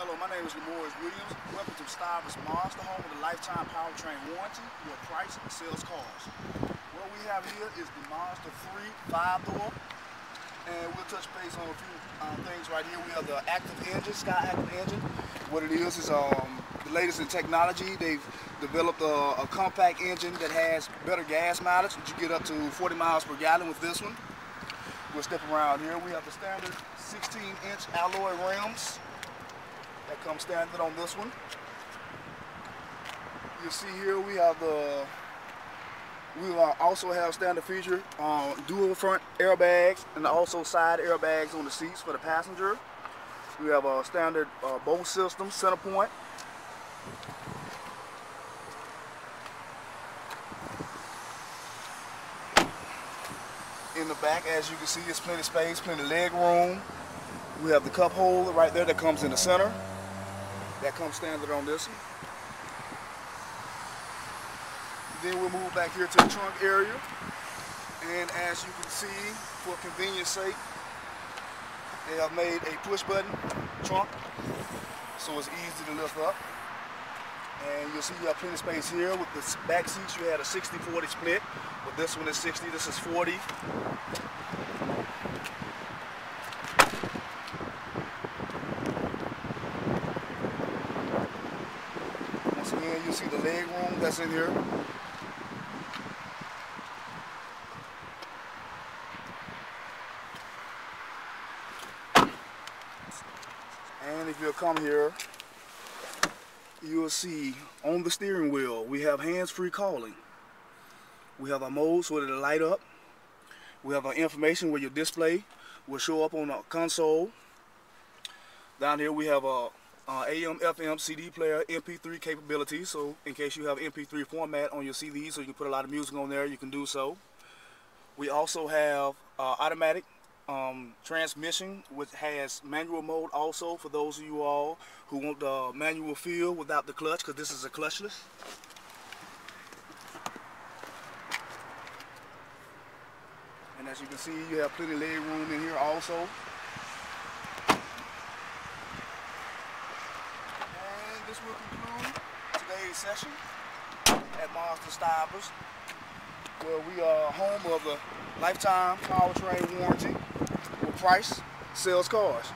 Hello, my name is Lamorris Williams. Welcome to Stivers Mazda, home of the lifetime powertrain warranty, where Price sells cars. What we have here is the Mazda 3 5-door, and we'll touch base on a few things right here. We have the active engine, Sky Active engine. What it is the latest in technology. They've developed a compact engine that has better gas mileage. You get up to 40 miles per gallon with this one. We'll step around here. We have the standard 16-inch alloy rims that come standard on this one. You'll see here we also have standard feature dual front airbags and also side airbags on the seats for the passenger. We have a standard Bose system, center point. In the back, as you can see, there's plenty of space, plenty of leg room. We have the cup holder right there that comes in the center. That comes standard on this one. Then we'll move back here to the trunk area. And as you can see, for convenience sake, they have made a push button trunk, so it's easy to lift up. And you'll see you have plenty of space here. With the back seats, you had a 60-40 split. But this one is 60, this is 40. Once again, you see the leg room that's in here. And if you'll come here, you'll see on the steering wheel we have hands-free calling. We have our modes where it'll light up. We have our information where your display will show up on the console. Down here we have a AM, FM, CD player, MP3 capability. So in case you have MP3 format on your CD, so you can put a lot of music on there, you can do so. We also have automatic transmission, which has manual mode also for those of you all who want the manual feel without the clutch, because this is a clutchless. And as you can see, you have plenty of leg room in here also. And this will conclude today's session at Mazda Stivers, where we are home of the lifetime powertrain warranty, where Price sells cars.